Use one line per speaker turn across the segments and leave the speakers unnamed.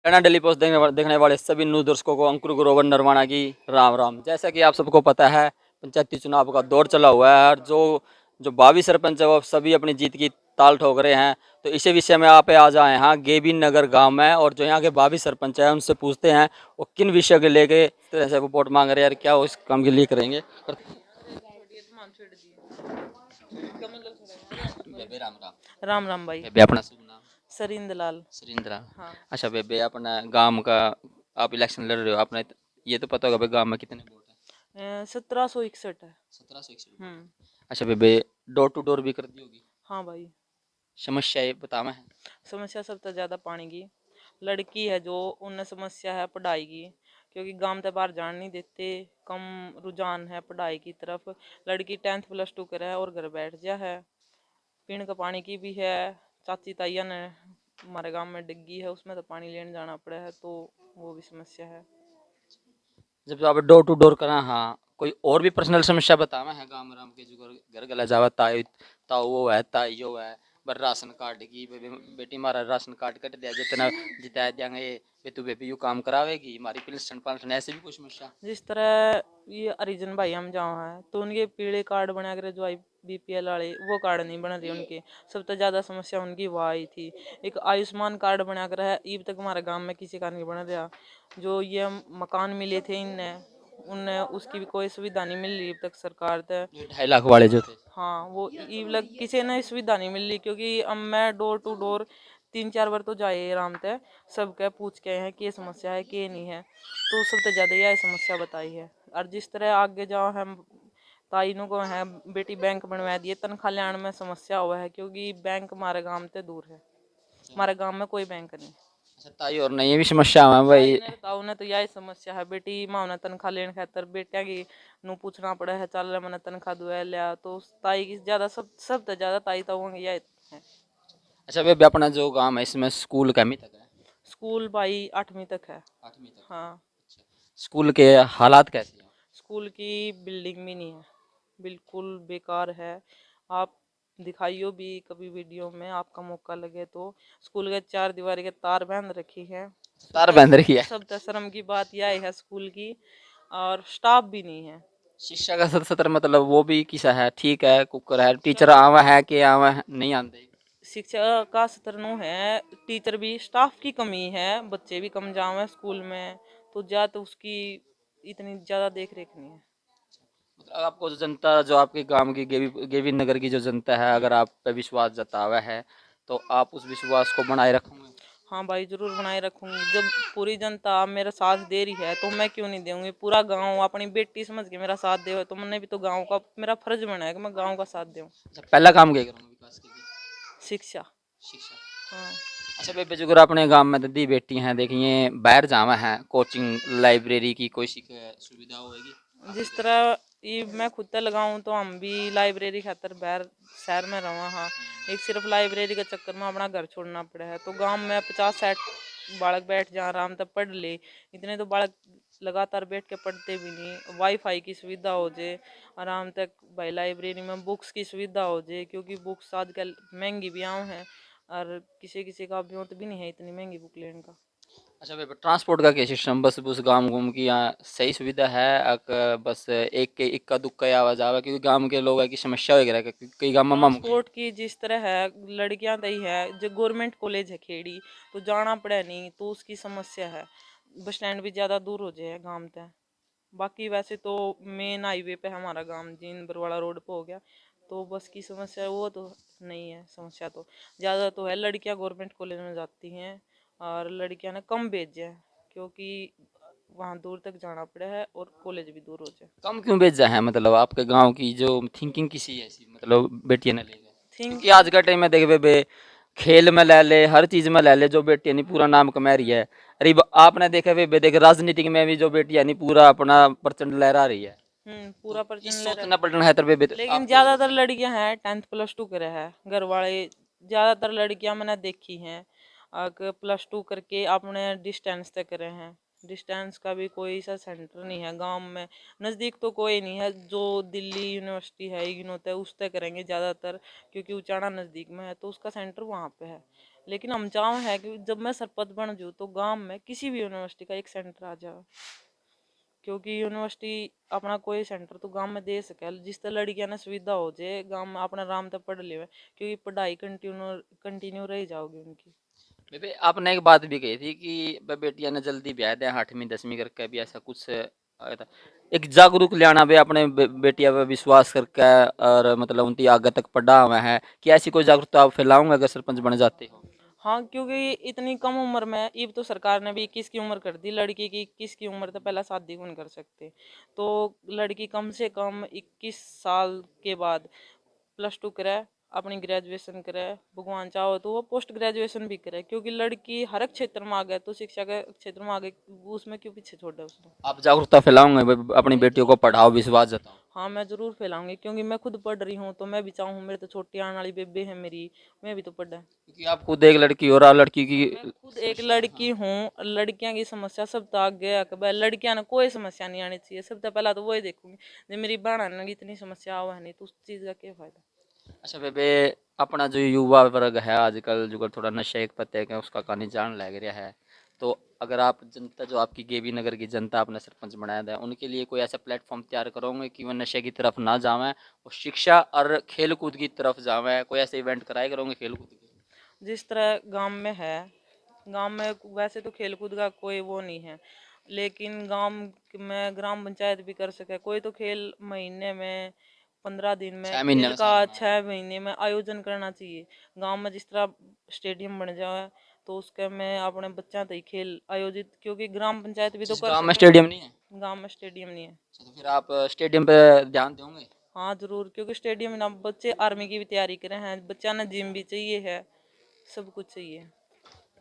Kannada daily post देखने वाले सभी न्यूज़ दर्शकों को अंकुर ग्रोवर नरवाना की राम राम। जैसा कि आप सबको पता है, पंचायती चुनाव का दौर चला हुआ है और जो जो भावी सरपंच है वो सभी अपनी जीत की ताल ठोक रहे हैं। तो इसी विषय में आप आज आए हैं गेबी नगर गांव में, और जो यहाँ के भावी सरपंच है उनसे पूछते हैं वो किन विषयों के लेके इस तरह से वो वोट मांग रहे हैं और क्या वो इस काम के लिए करेंगे। बेबे राम राम।
राम राम भाई।
बेबे अपना शुभ नाम?
सरिंद लाल।
सुरेंद्रा।
हाँ।
अच्छा बेबे, अपना गांव का आप इलेक्शन लड़ रहे हो, आपने ये तो पता होगा भाई गांव में कितने वोट है?
1761 है।
1761 वोट है।
हम्म।
अच्छा बेबे, डोर टू डोर भी कर दी होगी?
हाँ भाई।
समस्या ये बता मैं है।
समस्या सबसे ज़्यादा पानी की लड़की है जो उन्हें समस्या है पढ़ाई की, क्योंकि गांव से बाहर जान नहीं देते, कम रुझान है पढ़ाई की तरफ। लड़की 10th प्लस 2 करे है और घर बैठ जा है। पीने का पानी की भी है। चाची ताइया ने हमारे गांव में डिग्गी है, उसमें तो पानी लेने जाना पड़ा है, तो वो भी समस्या है।
जब आप डोर टू डोर करा, हाँ कोई और भी पर्सनल समस्या बता मैं है गांव में राम के जो घर गला जावा ताई ताऊ वो है ताइयो है, पर राशन कार्ड की बेटी हमारा राशन कार्ड कट दिया जितना जिता देंगे ये तू बेबी यू काम करावेगी हमारी पेंशन पेंशन, ऐसे भी कुछ समस्या?
जिस तरह ये हरिजन भाई हम जहाँ हैं तो उनके पीले कार्ड बना कर जो आई बीपीएल वाले वो कार्ड नहीं बन रहे उनके। सबसे ज़्यादा समस्या उनकी वह आई थी। एक आयुष्मान कार्ड बना कर है, अब तक हमारे गांव में किसी का नहीं बन रहा। जो ये मकान मिले थे इनने उनने उसकी भी कोई सुविधा नहीं मिल रही अब तक सरकार से।
2.5 लाख वाले जो थे?
हाँ, वो ई लग किसी ने सुविधा नहीं मिल रही, क्योंकि अब मैं डोर टू डोर 3-4 बार तो जाए आराम से, सबके पूछ के आए हैं कि ये समस्या है कि ये नहीं है, तो सबसे ज़्यादा यह समस्या बताई है। और जिस तरह आगे जाओ हम ताइनों को है बेटी बैंक बनवा दिए, तनख्वाह लेने में समस्या हुआ है, क्योंकि बैंक हमारे गांव से दूर है। हमारे गांव में कोई बैंक नहीं।
अच्छा ताई और नहीं, ये भी समस्या है भाई।
ताऊ ने तो यही समस्या है, बेटी माँ ने तनख्वाह लेने खातर बेटिया की नु पूछना पड़ा है, चल मैंने तनख्वाह दुआ लिया, तो ताई की ज्यादा सब तो ज्यादा ताई ताऊ की यही है।
अच्छा बेबे, अपना जो गांव है इसमें स्कूल कमी तक है?
स्कूल भाई 8वीं तक है।
8वीं तक?
हाँ।
अच्छा, स्कूल के हालात कैसे हैं?
स्कूल की बिल्डिंग भी नहीं है, बिल्कुल बेकार है। आप दिखाइयो भी कभी वीडियो में, आपका मौका लगे तो। स्कूल के 4 दीवारी के तार बांध रखी है।
तार बंद रही है?
सब शर्म की बात यह है स्कूल की। और स्टाफ भी नहीं है।
शिक्षा का सत्र मतलब वो भी किसा है, ठीक है कुकर है टीचर आवा है कि आवा है नहीं आते?
शिक्षा का स्तर नो है, टीचर भी, स्टाफ की कमी है, बच्चे भी कम जावे स्कूल में, तो ज्यादा तो उसकी इतनी ज्यादा देख रेख नहीं है।
मतलब आपको जो जनता जो आपके गांव की गेवी नगर की जो जनता है, अगर आप पे विश्वास जतावा है तो आप उस विश्वास को बनाए रखोगे?
हाँ भाई, जरूर बनाए रखूंगी। जब पूरी जनता मेरा साथ दे रही है तो मैं क्यों नहीं दूंगी। पूरा गांव अपनी बेटी समझ के मेरा साथ दे, तो मैंने भी तो गांव का मेरा फर्ज बना है कि मैं गांव का साथ दूं।
अच्छा, पहला काम क्या करूँगा विकास के लिए?
शिक्षा।
शिक्षा।
हाँ।
अच्छा बेबे, जो अगर अपने गांव में दीदी बेटी हैं देखिए बाहर जावा है कोचिंग लाइब्रेरी की कोई सुविधा होगी?
जिस तरह ये मैं खुद से लगाऊं तो हम भी लाइब्रेरी खातर बाहर शहर में रहा। हाँ। एक सिर्फ लाइब्रेरी के चक्कर में अपना घर छोड़ना पड़ा है, तो गांव में 50-60 बालक बैठ जा आराम से पढ़ ले। इतने तो बालक लगातार बैठ के पढ़ते भी नहीं। वाईफाई की सुविधा हो जाए आराम तक भाई, लाइब्रेरी में बुक्स की सुविधा हो जाए, क्योंकि बुक्स आजकल महंगी भी आऊँ हैं, और किसी किसी का अभ्योत भी नहीं है इतनी महंगी बुक लेने का।
अच्छा बेबे, ट्रांसपोर्ट का क्या सिस्टम, बस बस गांव घूम की यहाँ सही सुविधा है? बस एक के इक्का दुक्का आवाज आवा, क्योंकि गांव के लोग है की समस्या वगैरह कई गांव में
ट्रांसपोर्ट की जिस तरह है, लड़कियां तई है जो गवर्नमेंट कॉलेज है खेड़ी, तो जाना पड़े नहीं, तो उसकी समस्या है। बस स्टैंड भी ज़्यादा दूर हो जाए गांव तक। बाकी वैसे तो मेन हाईवे पे हमारा गांव जीन बरवाड़ा रोड पे हो गया, तो बस की समस्या वो तो नहीं है। समस्या तो ज़्यादा तो है, लड़कियां गवर्नमेंट कॉलेज में जाती हैं और लड़कियां ने कम भेजे हैं, क्योंकि वहाँ दूर तक जाना पड़ा है और कॉलेज भी दूर हो जाए।
कम क्यों भेजा है, मतलब आपके गांव की जो थिंकिंग किसी ऐसी मतलब बेटियां ने ले गए?
थिंक।
क्योंकि आज का टाइम में देख बे, खेल में ले ले हर चीज में ले ले, जो बेटियां नहीं पूरा नाम कमा रही है। अरे आपने देखा वे देख राजनीतिक में भी जो बेटियां नहीं पूरा अपना प्रचंड लहरा रही है।
पूरा
तो
परचन
इस
ले रहा
सोचना
है।
पलटना है तरबे
लेकिन
आपको।
ज्यादातर लड़कियां हैं 10th प्लस 2 करे है घर वाले। ज्यादातर लड़कियां मैंने देखी हैं प्लस 2 करके अपने डिस्टेंस तक करे हैं। डिस्टेंस का भी कोई सा सेंटर नहीं है गांव में, नज़दीक तो कोई नहीं है। जो दिल्ली यूनिवर्सिटी है इग्नू है उस तक करेंगे ज़्यादातर, क्योंकि उचाड़ा नज़दीक में है तो उसका सेंटर वहाँ पे है। लेकिन हम चाह है कि जब मैं सरपंच बन जाऊँ तो गांव में किसी भी यूनिवर्सिटी का एक सेंटर आ जाए, क्योंकि यूनिवर्सिटी अपना कोई सेंटर तो गांव में दे सके जिस तरह लड़कियां ने सुविधा हो जाए गांव में अपना आराम तक पढ़ ले, क्योंकि पढ़ाई कंटिन्यू रह जाओगी उनकी।
बेबे आपने एक बात भी कही थी कि बेटियां ने जल्दी ब्याह दें 8वीं 10वीं करके भी ऐसा कुछ आया था। एक जागरूक लाना भी अपने बेटिया पे विश्वास करके और मतलब उनकी आगे तक पढ़ा हुआ है कि ऐसी कोई जागरूकता आप फैलाऊंगा अगर सरपंच बन जाते हो।
हाँ, क्योंकि इतनी कम उम्र में अब तो सरकार ने भी 21 की उम्र कर दी, लड़की की 21 की उम्र तो पहला शादी को नहीं कर सकते, तो लड़की कम से कम 21 साल के बाद +2 करे, अपनी ग्रेजुएशन करे, भगवान चाहो तो वो पोस्ट ग्रेजुएशन भी करे, क्योंकि लड़की हर एक क्षेत्र में आगे तो शिक्षा के क्षेत्र में आगे, उसमें क्यों पीछे छोड़ा उसने।
आप जागरूकता फैलाऊंगे अपनी
मैं
बेटियों को
जरूर
पढ़ाओ विश्वास जताओ।
हाँ, मैं जरूर फैलाऊंगी, क्योंकि मैं खुद पढ़ रही हूँ तो मैं भी चाहूँ, मेरे तो छोटी आने वाली बेबे है मेरी, मैं भी तो पढ़ा।
क्योंकि आप खुद एक लड़की हो रहा लड़की की
मैं खुद एक
समस्या है,
लड़की
हाँ।
हूँ, लड़कियां की समस्या सब तो आगे है कि भाई लड़कियां ने कोई समस्या नहीं आनी चाहिए, सबसे पहला तो वही देखूंगी। जब मेरी बहन ने इतनी समस्या हुआ है नहीं तो उस चीज का क्या फायदा।
अच्छा बेबे अपना जो युवा वर्ग है आजकल जो थोड़ा नशे के पत्ते के उसका कहानी जान लग रहा है, तो अगर आप जनता जो आपकी गेवी नगर की जनता आपने सरपंच बनाया था उनके लिए कोई ऐसा प्लेटफॉर्म तैयार करोगे कि वो नशे की तरफ ना जावें और शिक्षा और खेल कूद की तरफ जावें, कोई ऐसे इवेंट कराए करोगे खेल कूद के?
जिस तरह गांव में है, गांव में वैसे तो खेलकूद का कोई वो नहीं है, लेकिन गांव में ग्राम पंचायत भी कर सके कोई तो खेल, महीने में 15 दिन में
6 महीने
खेल
में
का
साल में?
6 महीने में आयोजन करना चाहिए। गांव में जिस तरह स्टेडियम बन जाए तो उसके में अपने बच्चा तक खेल आयोजित, क्योंकि ग्राम पंचायत भी तो
जिस
कर
गांव में
सके।
स्टेडियम नहीं है?
गांव में स्टेडियम नहीं है।
अच्छा, तो फिर आप स्टेडियम पे ध्यान दोगे?
हाँ जरूर, क्योंकि स्टेडियम में ना बच्चे आर्मी की भी तैयारी करे हैं, बच्चा ने जिम भी चाहिए है, सब कुछ चाहिए।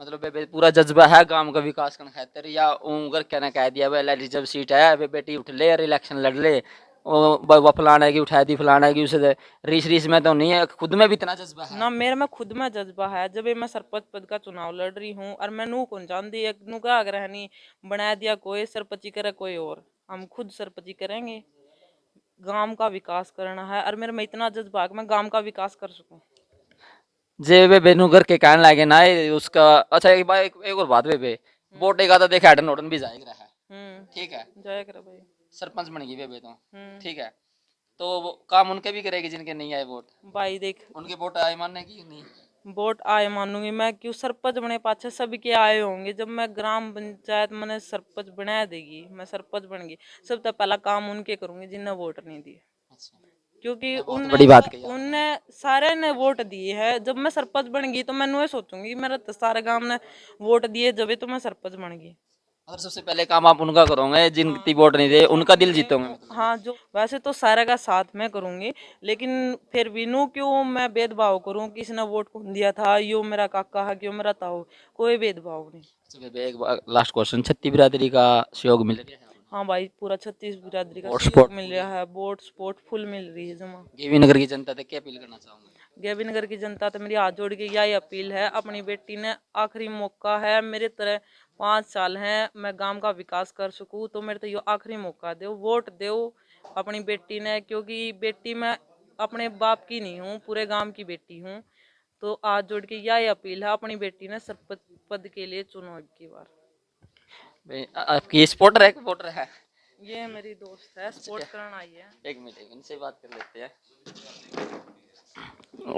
मतलब बे पूरा जज्बा है गांव का विकास करने खातिर या उनकर कहना कह दिया वे रिजर्व सीट है वे बेटी उठ ले और इलेक्शन लड़ ले वो फलाना की उठाई थी फलाना की उसे रीस रीस में तो नहीं है, खुद में भी इतना जज्बा है?
ना मेरे में खुद में जज्बा है, जब ये मैं सरपंच पद का चुनाव लड़ रही हूँ और मैं नू कौन जानती है नू का अगर नहीं बना दिया कोई सरपंची करे कोई और, हम खुद सरपंची करेंगे। गांव का विकास करना है और मेरे में इतना जज्बा है कि मैं गांव का विकास कर सकूं।
जे वे बेनुगर के कहने लगे ना ये उसका। अच्छा एक बार एक और बात बे
हम्म।
वोट एक आधा देखा हेडन होडन भी जाएगा है। ठीक है,
जय कर भाई।
सरपंच बन गई बे तो।
हम्म।
ठीक है, तो वो काम उनके भी करेगी जिनके नहीं आए वोट?
भाई देख,
उनके वोट आए मानने की नहीं?
वोट आए मानूंगी मैं, क्यों सरपंच बने पाछे सभी के आए होंगे, जब मैं ग्राम पंचायत मैंने सरपंच बना देगी, मैं सरपंच बन गई, सबसे पहला काम उनके करूंगी जिन्हें वोट नहीं दिए,
अच्छा,
क्योंकि
ये बहुत
उनने
बड़ी बात कही आपने।
उनने सारे ने वोट दिए है। जब मैं सरपंच बन गई तो मैं ये सोचूंगी मेरा तो सारे गांव ने वोट दिए जब तो मैं सरपंच बन गई।
अगर सबसे पहले काम आप उनका करोगे
हाँ,
जिनकी वोट नहीं दे
जो
उनका दिल
मेरे
जीतोगे मतलब?
हाँ, जो वैसे तो सारे का साथ में करूंगी, लेकिन फिर भी नू क्यों मैं भेदभाव करूं, किसने वोट कौन दिया था, यो मेरा काका है क्यों मेरा ताऊ, कोई भेदभाव नहीं।
अच्छा बेबे एक लास्ट क्वेश्चन, छत्ती बिरादरी का सहयोग मिल रहा है आपको?
हाँ भाई, पूरा 36 बिरादरी का
वोट
सहयोग
सपोर्ट
मिल
पूरी?
रहा है, वोट सपोर्ट फुल मिल रही है जमा।
गेवी नगर की जनता तक क्या अपील करना चाहूंगा?
गेबी नगर की जनता तो मेरी हाथ जोड़ के यही अपील है, अपनी बेटी ने आखिरी मौका है, मेरे तरह 5 साल हैं, मैं गांव का विकास कर सकूं तो मेरे तो ये आखिरी मौका दो, वोट दो अपनी बेटी ने, क्योंकि बेटी मैं अपने बाप की नहीं हूँ, पूरे गांव की बेटी हूँ। तो हाथ जोड़ के यही अपील है, अपनी बेटी ने सरपंच पद के लिए चुनो अब की बार।
आपकी सपोर्टर है कि वोटर है?
ये मेरी दोस्त है,
अच्छा
सपोर्ट
क्या,
करना आई है।
एक मिनट इनसे बात कर लेते हैं।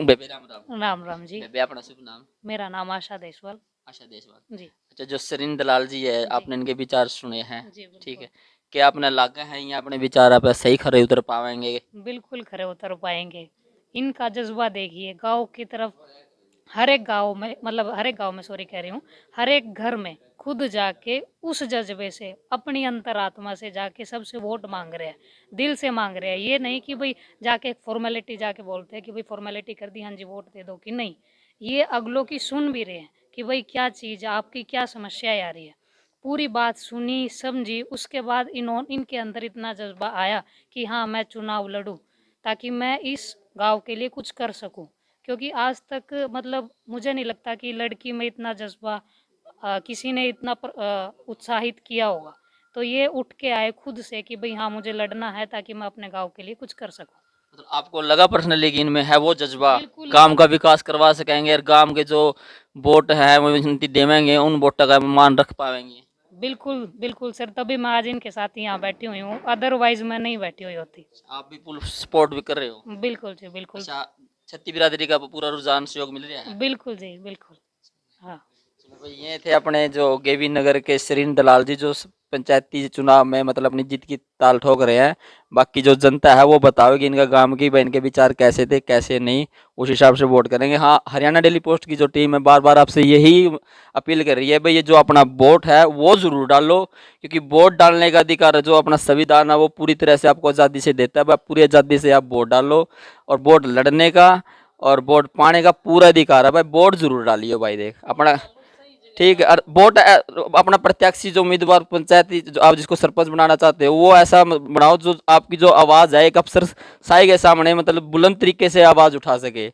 बेबे राम राम।
राम राम जी।
बेबे अपना शुभ नाम?
मेरा नाम आशा देसवाल।
आशा देशवाल।
जी।
अच्छा जो सरिन दलाल जी है
जी।
आपने इनके विचार सुने हैं?
जी
ठीक
बिल्कुल।
है, क्या अपने लागे हैं या अपने विचार आप सही खरे उतर पाएंगे?
बिल्कुल खरे उतर पाएंगे। इनका जज्बा देखिए, गांव की तरफ हर एक गांव में, मतलब हर एक गांव में, सॉरी कह रही हूँ, हर एक घर में खुद जाके उस जज्बे से अपनी अंतरात्मा से जाके सबसे वोट मांग रहे हैं, दिल से मांग रहे हैं। ये नहीं कि भाई जाके एक फॉर्मेलिटी जाके बोलते हैं कि भाई फॉर्मेलिटी कर दी हाँ जी वोट दे दो, कि नहीं, ये अगलों की सुन भी रहे हैं कि भाई क्या चीज़ आपकी क्या समस्या आ रही है, पूरी बात सुनी समझी, उसके बाद इनके अंदर इतना जज्बा आया कि हाँ मैं चुनाव लड़ूं ताकि मैं इस गांव के लिए कुछ कर सकूं। क्योंकि आज तक मतलब मुझे नहीं लगता कि लड़की में इतना जज्बा किसी ने इतना उत्साहित किया होगा। तो ये उठ के आए खुद से कि भाई हाँ मुझे लड़ना है ताकि मैं अपने गांव के लिए कुछ कर सकूं।
मतलब आपको लगा पर्सनली कि इनमें है वो जज्बा,
बिल्कुल
गांव का विकास करवा सकेंगे और गांव के जो वोट है वो इनकी देवेंगे, उन वोटों का मान रख पाएंगे।
बिल्कुल बिल्कुल सर, तभी मैं आज इनके साथ यहाँ बैठी हुई हूँ, अदरवाइज मैं नहीं बैठी हुई होती।
आप भी फुल सपोर्ट भी कर रहे हो?
बिल्कुल जी बिल्कुल।
अच्छा, छत्ती बिरादरी का पूरा रुझान सहयोग मिल रहा है?
बिल्कुल जी बिल्कुल। हाँ
चलो भाई, ये थे अपने जो गेवी नगर के सरीन दलाल जी, जो पंचायती चुनाव में मतलब अपनी जीत की ताल ठोक रहे हैं। बाकी जो जनता है वो बताओगे इनका गांव की भाई, इनके विचार कैसे थे कैसे नहीं, उस हिसाब से वोट करेंगे। हाँ, हरियाणा डेली पोस्ट की जो टीम है बार बार आपसे यही अपील कर रही है भाई, ये जो अपना वोट है वो जरूर डालो, क्योंकि वोट डालने का अधिकार जो अपना संविधान है वो पूरी तरह से आपको आज़ादी से देता है भाई, पूरी आज़ादी से आप वोट डालो। और वोट लड़ने का और वोट पाने का पूरा अधिकार है भाई, वोट जरूर डालियो भाई। देख अपना ठीक है, और वोट अपना प्रत्याशी जो उम्मीदवार पंचायती जो आप जिसको सरपंच बनाना चाहते हो वो ऐसा बनाओ जो आपकी जो आवाज़ है एक अफसर साई के सामने मतलब बुलंद तरीके से आवाज़ उठा सके।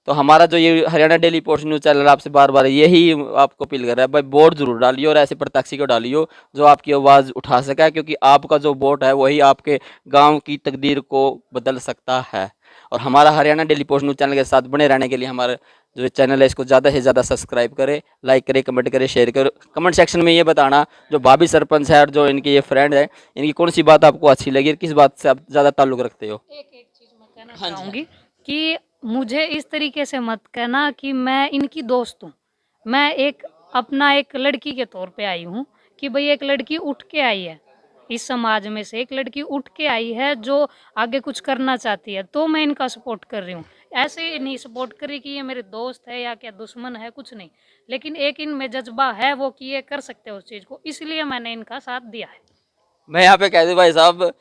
तो हमारा जो ये Haryana daily post news channel आपसे बार बार यही आपको अपील कर रहा है भाई, वोट जरूर डालियो और ऐसे प्रत्याशी को डालियो जो आपकी आवाज़ उठा सके, क्योंकि आपका जो वोट है वही आपके गांव की तकदीर को बदल सकता है। और हमारा Haryana daily post news channel के साथ बने रहने के लिए हमारा जो चैनल है इसको ज़्यादा से ज़्यादा सब्सक्राइब करें, लाइक करें, कमेंट करें, शेयर करें। कमेंट सेक्शन में ये बताना जो भाभी सरपंच है और जो इनके ये फ्रेंड है, इनकी कौन सी बात आपको अच्छी लगी और किस बात से आप ज़्यादा ताल्लुक़ रखते हो।
एक चीज मैं कहना
हाँ जी।
चाहूंगी कि मुझे इस तरीके से मत कहना कि मैं इनकी दोस्त हूँ। मैं एक अपना एक लड़की के तौर पे आई हूँ कि भाई एक लड़की उठ के आई है, इस समाज में से एक लड़की उठ के आई है जो आगे कुछ करना चाहती है, तो मैं इनका सपोर्ट कर रही हूँ। ऐसे ही नहीं सपोर्ट कर रही कि ये मेरे दोस्त है या क्या दुश्मन है, कुछ नहीं, लेकिन एक इनमें जज्बा है वो कि ये कर सकते हैं उस चीज़ को, इसलिए मैंने इनका साथ दिया है।
मैं यहाँ पे कह दूँ भाई साहब,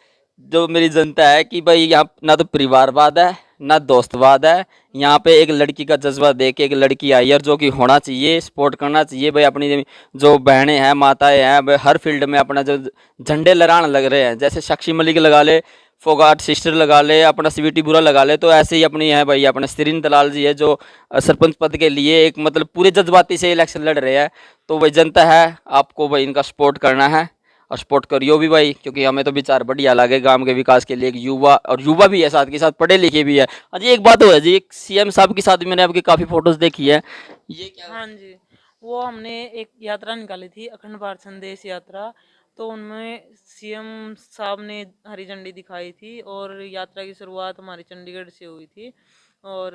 जो मेरी जनता है कि भाई यहाँ ना तो परिवारवाद है ना दोस्तवाद है, यहाँ पे एक लड़की का जज्बा देख के एक लड़की आई है और जो कि होना चाहिए, सपोर्ट करना चाहिए भाई। अपनी जो बहनें हैं माताएं हैं भाई, हर फील्ड में अपना जो झंडे लहराने लग रहे हैं, जैसे साक्षी मलिक लगा ले, फोगाट सिस्टर लगा ले, अपना स्वीटी बुरा लगा ले, तो ऐसे ही अपनी है भाई अपने सरीन दलाल जी है जो सरपंच पद के लिए एक मतलब पूरे जज्बाती से इलेक्शन लड़ रहे हैं। तो भाई जनता है आपको भाई इनका सपोर्ट करना है और सपोर्ट करियो भी भाई, क्योंकि हमें तो विचार बढ़िया लगे गांव के विकास के लिए। एक युवा और युवा भी है साथ के साथ, पढ़े लिखे भी है। अजी एक बात हो है जी, एक सीएम साहब के साथ मैंने आपकी काफ़ी फोटोज देखी है, ये क्या?
हाँ जी, वो हमने एक यात्रा निकाली थी, अखंड भारत संदेश यात्रा। तो उनमें सीएम साहब ने हरी झंडी दिखाई थी और यात्रा की शुरुआत हमारी चंडीगढ़ से हुई थी और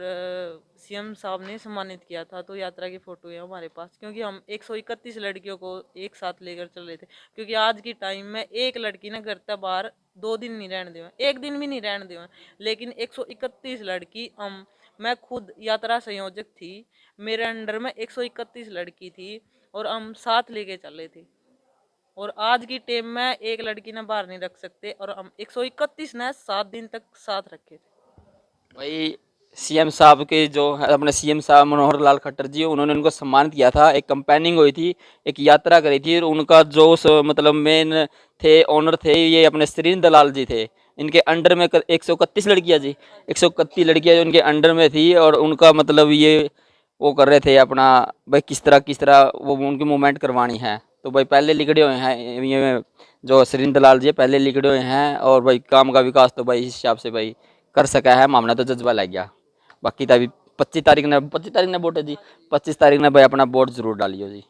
सीएम साहब ने सम्मानित किया था। तो यात्रा की फ़ोटो है हमारे पास, क्योंकि हम 131 लड़कियों को एक साथ लेकर चल रहे थे। क्योंकि आज की टाइम में एक लड़की ना घर तक बाहर 2 दिन नहीं रहने देवे, एक दिन भी नहीं रहने देवे, लेकिन 131 लड़की हम, मैं खुद यात्रा संयोजक थी, मेरे अंडर में 131 लड़की थी और हम साथ लेके चले थे। और आज की टेम में एक लड़की ने बाहर नहीं रख सकते और हम 131 ने 7 दिन तक साथ रखे थे।
भाई सीएम साहब के जो है अपने सीएम साहब मनोहर लाल खट्टर जी, उन्होंने उनको सम्मानित किया था, एक कंपेनिंग हुई थी, एक यात्रा करी थी, और उनका जो मतलब मेन थे ऑनर थे ये अपने सरीन दलाल जी थे। इनके अंडर में 131 लड़कियाँ जी, 131 लड़कियाँ जो उनके अंडर में थी, और उनका मतलब ये वो कर रहे थे अपना भाई किस तरह वो उनकी मूवमेंट करवानी है। तो भाई पहले लिखड़े हुए हैं ये जो सरीन दलाल जी है, पहले लिखड़े हुए हैं, और भाई काम का विकास तो भाई इस हिसाब से भाई कर सका है, मामला तो जज्बा लग गया। बाकी तो अभी 25 तारीख ने वोट है जी, 25 तारीख ने भाई अपना वोट जरूर डालियो जी।